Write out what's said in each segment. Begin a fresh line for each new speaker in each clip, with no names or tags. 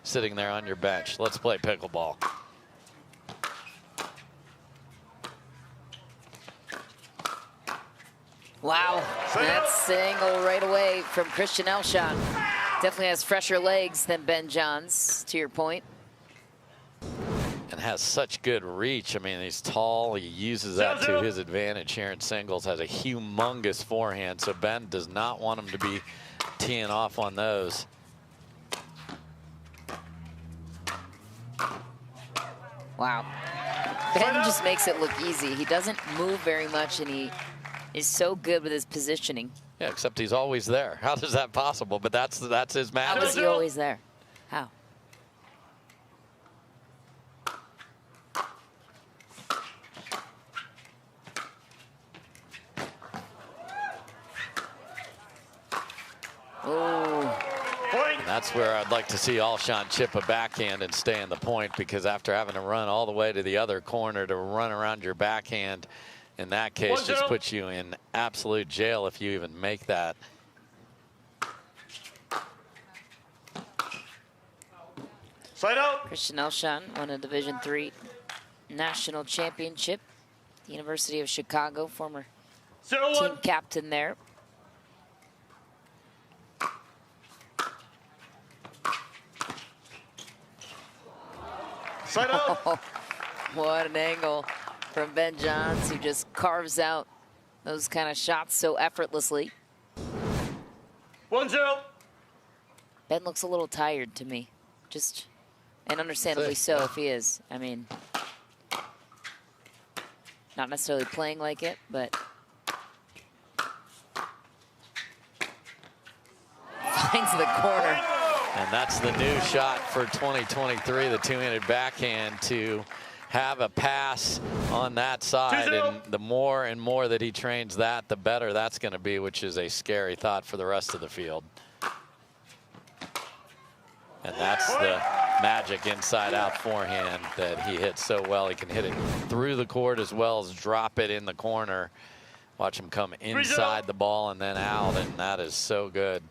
sitting there on your bench. Let's play pickleball.
Wow, that single right away from Christian Alshon. Definitely has fresher legs than Ben Johns, to your point.
And has such good reach. I mean, he's tall. He uses that to his advantage here in singles. Has a humongous forehand, so Ben does not want him to be teeing off on those.
Wow. Ben just makes it look easy. He doesn't move very much, and he is so good with his positioning.
Yeah, except he's always there. How is that possible? But that's his magic.
How is he always there? How? Oh.
And that's where I'd like to see Alshon chip a backhand and stay in the point, because after having to run all the way to the other corner to run around your backhand, in that case, just puts you in absolute jail if you even make that.
Side out.
Christian Alshon won a Division III national championship. The University of Chicago, former team captain there.
Side out.
What an angle from Ben Johns, who just carves out those kind of shots so effortlessly.
1-0.
Ben looks a little tired to me, and understandably so if he is. I mean, not necessarily playing like it, but finds the corner.
And that's the new shot for 2023, the two-handed backhand, to have a pass on that side. And the more and more that he trains that, the better that's going to be, which is a scary thought for the rest of the field. And that's the magic inside-out forehand that he hits so well. He can hit it through the court as well as drop it in the corner. Watch him come inside the ball and then out, and that is so good.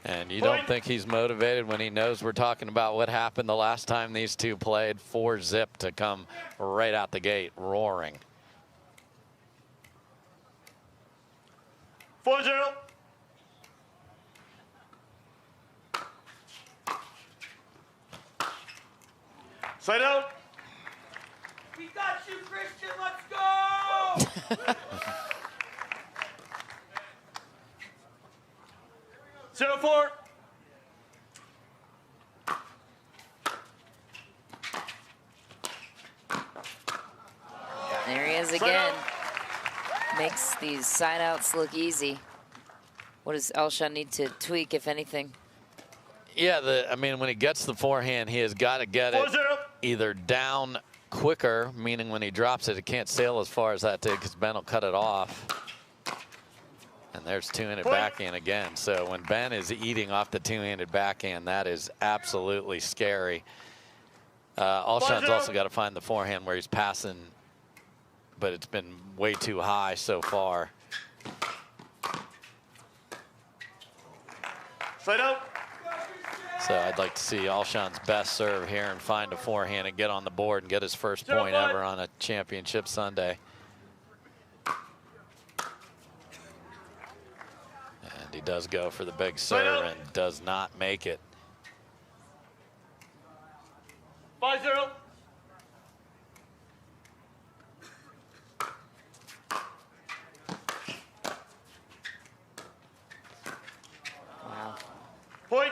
And you don't think he's motivated when he knows we're talking about what happened the last time these two played. 4-zip to come right out the gate, roaring.
4-0. Side out.
We got you, Christian. Let's go.
0-4.
There he is again. Makes these side outs look easy. What does Alshon need to tweak, if anything?
Yeah, I mean, when he gets the forehand, he has got to get it either down quicker, meaning when he drops it, it can't sail as far as that did because Ben will cut it off. And there's two-handed backhand again. So when Ben is eating off the two-handed backhand, that is absolutely scary. Alshon's also got to find the forehand where he's passing, but it's been way too high so far.
Side out.
So I'd like to see Alshon's best serve here and find a forehand and get on the board and get his first point ever on a championship Sunday. And he does go for the big serve and does not make it.
5-0.
Wow.
Point.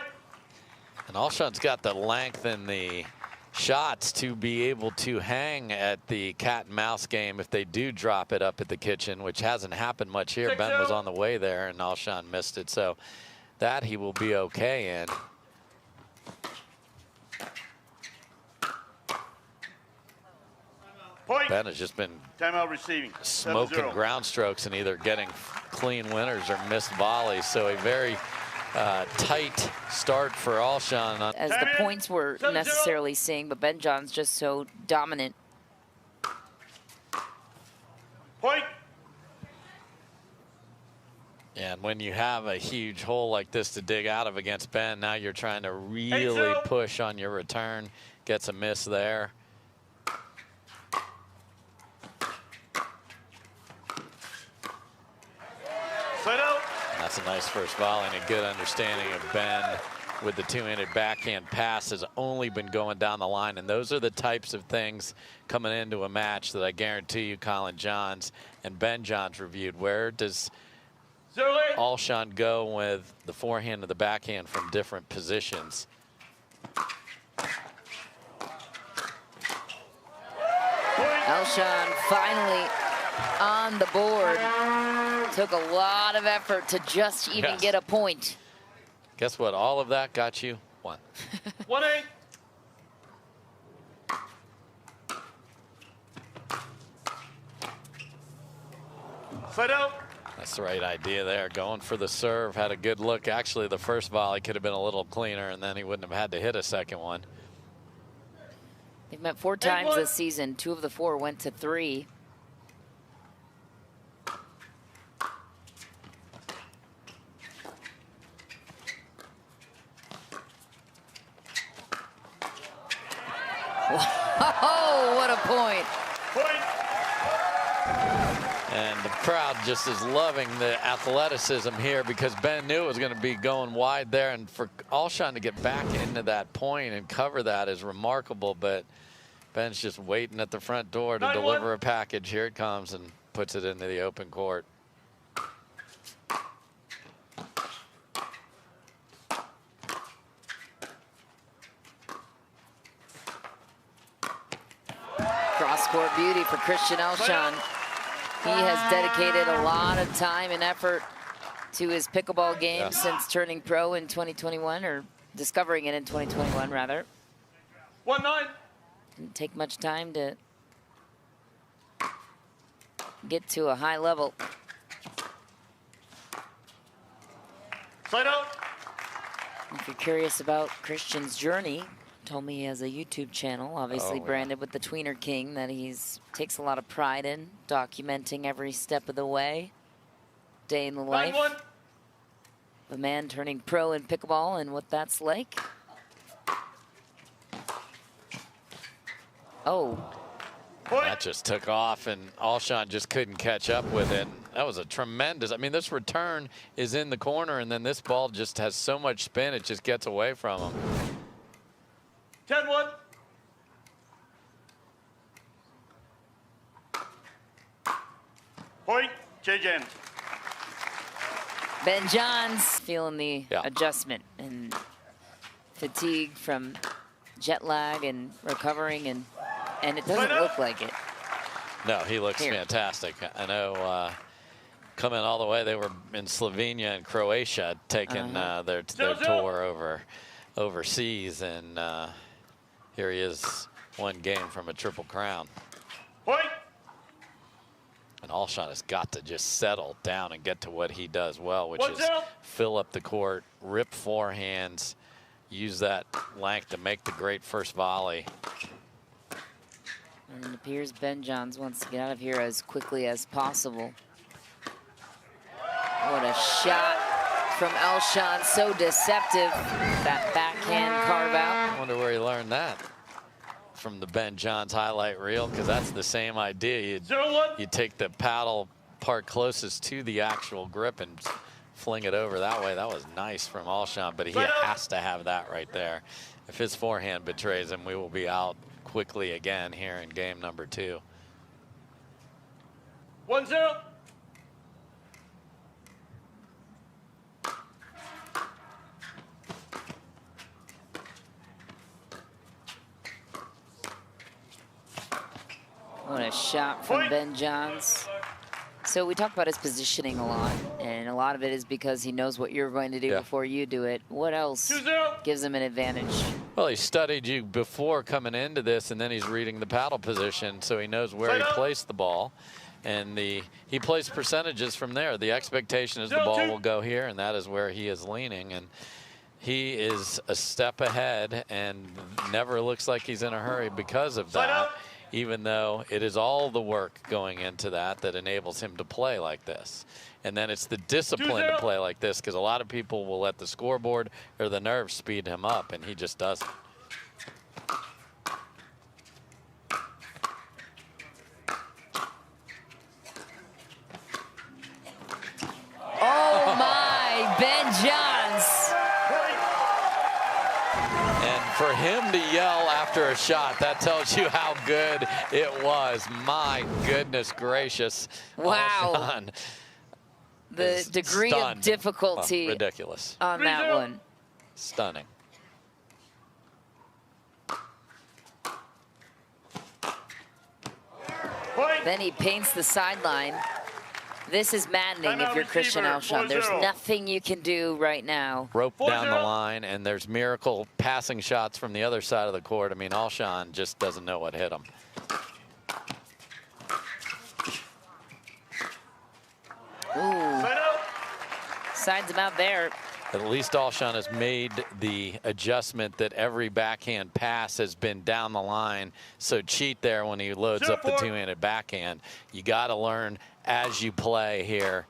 And Alshon's got the length and the shots to be able to hang at the cat and mouse game if they do drop it up at the kitchen, which hasn't happened much here. Ben was on the way there and Alshon missed it, so that he will be okay in.
Point.
Ben has just been
Timeout receiving.
smoking
7-0.
ground strokes and either getting clean winners or missed volleys, so a very tight start for Alshon.
As the points we're necessarily seeing, but Ben Johns just so dominant.
Point.
And when you have a huge hole like this to dig out of against Ben, now you're trying to really push on your return. Gets a miss there. That's a nice first volley and a good understanding of Ben with the two-handed backhand pass has only been going down the line. And those are the types of things coming into a match that I guarantee you Colin Johns and Ben Johns reviewed. Where does Alshon go with the forehand and the backhand from different positions?
Alshon finally on the board. Took a lot of effort to just even get a point.
Guess what? All of that got you one.
1-8. Side out.
That's the right idea there. Going for the serve, had a good look. Actually, the first volley could have been a little cleaner, and then he wouldn't have had to hit a second one.
They've met 4 times this season. 2 of the 4 went to 3. Oh, what a point.
And the crowd just is loving the athleticism here because Ben knew it was going to be going wide there. And for Alshon to get back into that point and cover that is remarkable. But Ben's just waiting at the front door to deliver a package. Here it comes and puts it into the open court.
Cross-court beauty for Christian Alshon. He has dedicated a lot of time and effort to his pickleball game since turning pro in 2021, or discovering it in 2021, rather.
1-9.
Didn't take much time to get to a high level.
Side out.
If you're curious about Christian's journey, told me he has a YouTube channel, obviously branded with the Tweener King, that he's takes a lot of pride in, documenting every step of the way, day in the life of a man turning pro in pickleball and what that's like. Oh.
That just took off, and Alshon just couldn't catch up with it. That was a tremendous, I mean, this return is in the corner, and then this ball just has so much spin, it just gets away from him.
10-1. Point, change ends.
Ben Johns feeling the adjustment and fatigue from jet lag and recovering, and it doesn't look like it.
No, he looks fantastic. I know coming all the way, they were in Slovenia and Croatia taking their tour overseas, and here he is, one game from a Triple Crown.
Point.
And Alshon has got to just settle down and get to what he does well, which is fill up the court, rip forehands, use that length to make the great first volley.
And it appears Ben Johns wants to get out of here as quickly as possible. What a shot from Alshon, so deceptive. That backhand carve out.
I wonder where he learned that. From the Ben Johns highlight reel, because that's the same idea. You take the paddle part closest to the actual grip and fling it over that way. That was nice from Alshon, but he has to have that right there. If his forehand betrays him, we will be out quickly again here in game number 2.
1-0.
What a shot from Ben Johns. So we talk about his positioning a lot, and a lot of it is because he knows what you're going to do before you do it. What else gives him an advantage?
Well, he studied you before coming into this, and then he's reading the paddle position, so he knows where he placed the ball. And he plays percentages from there. The expectation is the ball will go here, and that is where he is leaning. And he is a step ahead and never looks like he's in a hurry because of that. even though it is all the work going into that that enables him to play like this. And then it's the discipline to play like this, because a lot of people will let the scoreboard or the nerves speed him up, and he just doesn't.
Oh my, Ben Johns.
And for him to yell after a shot, that tells you how good it was. My goodness gracious.
Wow.
Alshon
The degree
stunned.
of difficulty
Ridiculous.
on that one.
Stunning.
Then he paints the sideline. This is maddening if you're Christian Alshon. There's nothing you can do right now.
Rope down the line, and there's miracle passing shots from the other side of the court. I mean, Alshon just doesn't know what hit him.
Ooh. Sides him out there.
At least Alshon has made the adjustment that every backhand pass has been down the line. So cheat there when he loads up the two-handed backhand. You got to learn as you play here.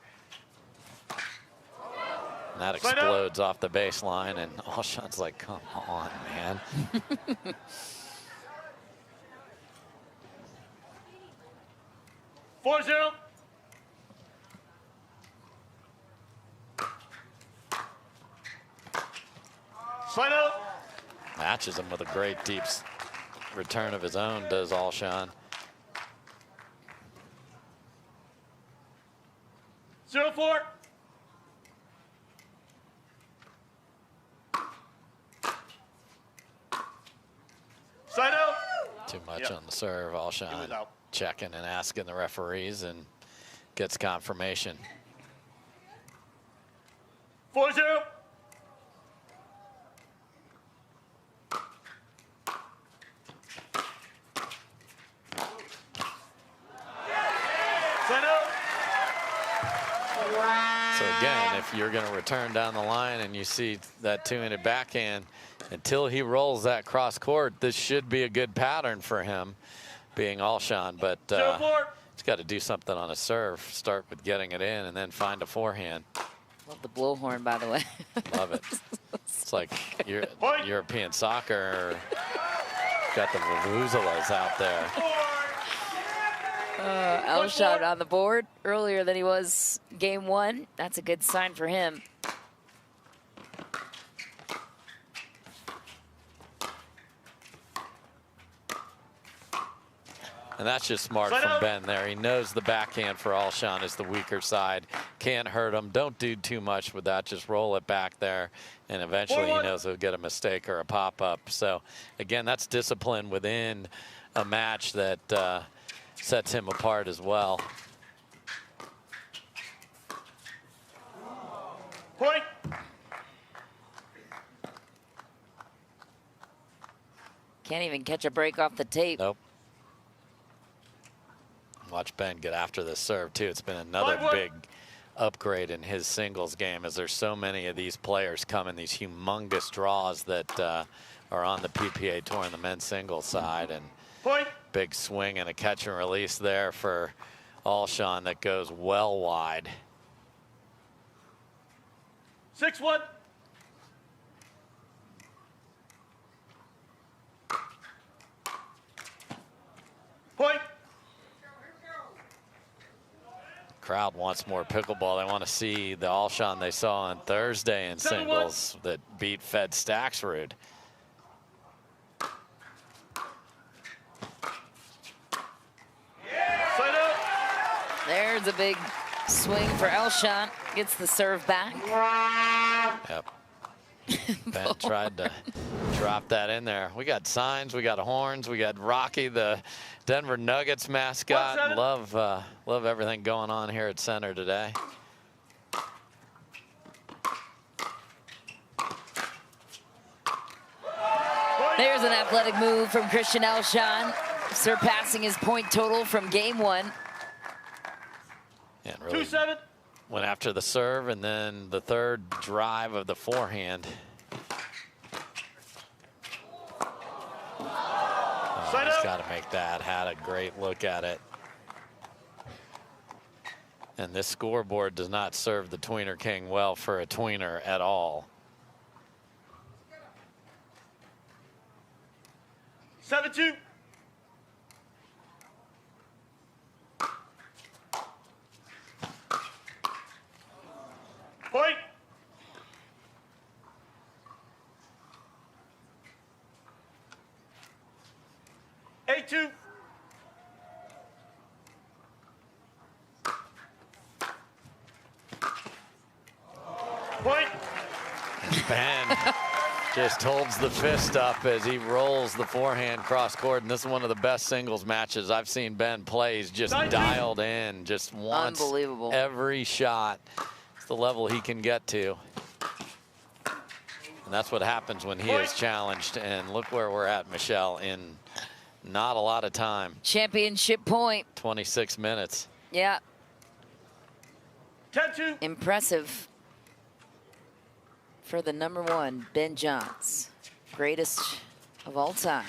And that explodes off the baseline, and Alshon's like, come on, man.
4-0. Slide out.
Matches him with a great deep return of his own, does Alshon.
0-4. Slide out.
Too much on the serve. Alshon
out.
checking and asking the referees and gets confirmation.
4-0. Slide out.
So again, if you're going to return down the line and you see that two-handed backhand, until he rolls that cross court, this should be a good pattern for him, being Alshon. But he's got to do something on a serve. Start with getting it in and then find a forehand.
Love the blowhorn, by the way.
Love it. It's like European soccer. Got the vuvuzelas out there.
Alshon on the board earlier than he was game one. That's a good sign for him.
And that's just smart from Ben there. He knows the backhand for Alshon is the weaker side. Can't hurt him. Don't do too much with that. Just roll it back there. And eventually he knows he'll get a mistake or a pop-up. So, again, that's discipline within a match that sets him apart as well.
Point.
Can't even catch a break off the tape.
Nope. Watch Ben get after this serve, too. It's been another big upgrade in his singles game, as there's so many of these players coming, these humongous draws that are on the PPA Tour on the men's singles side. And big swing and a catch and release there for Alshon that goes well wide.
6-1. Point.
Crowd wants more pickleball. They want to see the Alshon they saw on Thursday in singles that beat Fed Staxrud.
There's a big swing for Alshon. Gets the serve back.
Yep. Ben tried to drop that in there. We got signs, we got horns, we got Rocky, the Denver Nuggets mascot. Love everything going on here at center today.
There's an athletic move from Christian Alshon, surpassing his point total from game one.
And really went after the serve and then the third drive of the forehand. He's got to make that. Had a great look at it. And this scoreboard does not serve the tweener king well for a tweener at all.
7-2. Point. Eight, 2. Point.
Ben just holds the fist up as he rolls the forehand cross court. And this is one of the best singles matches I've seen Ben play. He's just dialed in, just wants
Unbelievable.
every shot. It's the level he can get to. And that's what happens when he is challenged. And look where we're at, Michelle, in not a lot of time.
Championship point.
26 minutes.
Yeah.
10-2.
Impressive for the #1, Ben Johns. Greatest of all time.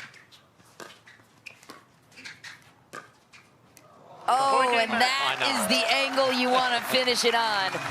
Oh, and that is the angle you want to finish it on.